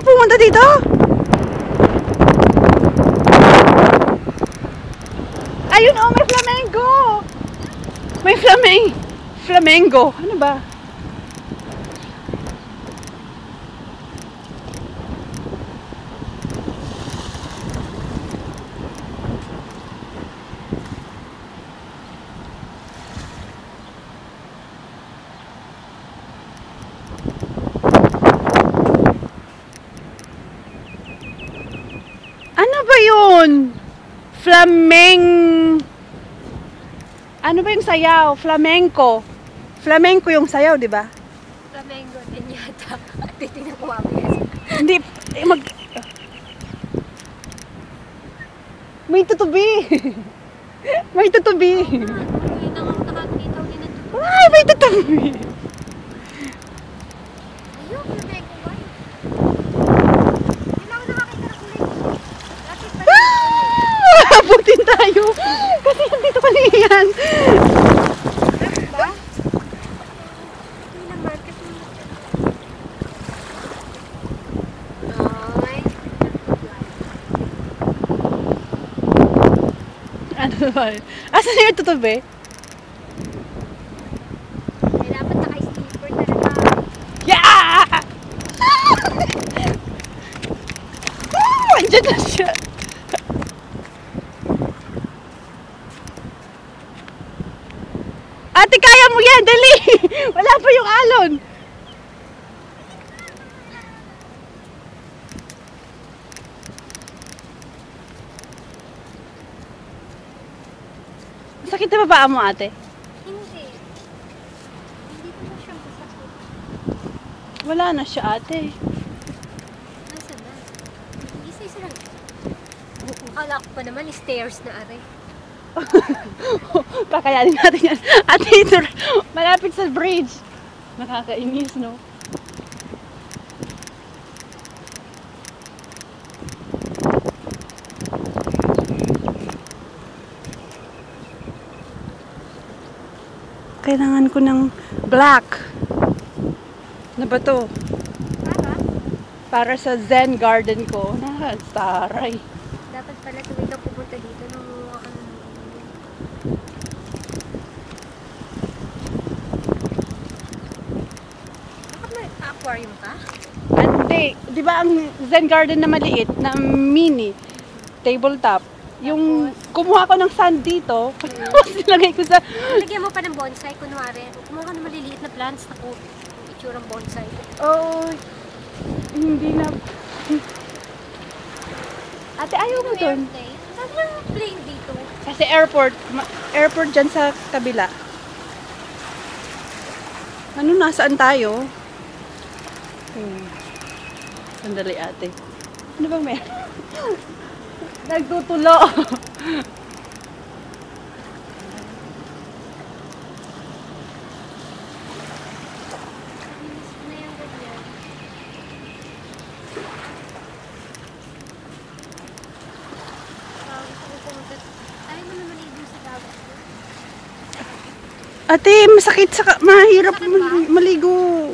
pumunta dito? Ayun oh, may flamenco! May flamenco. Ano ba? Ano ba yun? Ano ba yung sayaw? Flamenco. Flamenco yung sayaw, di ba? Flamenco din yata. Titingnan ko mamaya. Hindi, may tutubi. May tutubi. Ay, may tutubi. Ayun, Flamenco ba? Hindi na ako nakakita ng kulay. Abutin tayo. Kasi dito kami yan. Ba? Hindi naman kasi... Ay. Ano ba? Asan yung tutubi? May dapat naka-sleeper talaga. Yeah! Andiyan na siya. Ate, kaya mo yan! Dali! Wala pa yung alon. Sakit na ba paa mo, ate? Hindi. Hindi ko na siya masakit. Wala na siya, ate. Nasaan na? Isa-isa lang. Akala ko pa naman, stairs na aray. Pakayanin natin yan. Ate, ito, malapit sa bridge. Nakakainis, no? Kailangan ko ng black. Ano ba to? Para sa Zen garden ko. Nakataray. Dapat pala tuwid ka pupunta dito nung mukha ka ng... Bakit may aquarium ka? Hindi. Di ba ang Zen garden na maliit, na mini, tabletop, yung kumuha ko ng sand dito, nilagay ko sa... Lagyan mo pa ng bonsai, kunwari. Kumuha ka ng maliliit na plants na itsurang bonsai. Oh, hindi na... Ate, ayaw mo dun. Saan yung plane dito? Kasi airport dyan sa kabila. Ano, nasaan tayo? Sandali, ate. Ano bang meron? Nagtutulo. Na yung ganyan. Ayaw mo na maligo sa dagat. Ate, masakit sa... Mahirap maligo.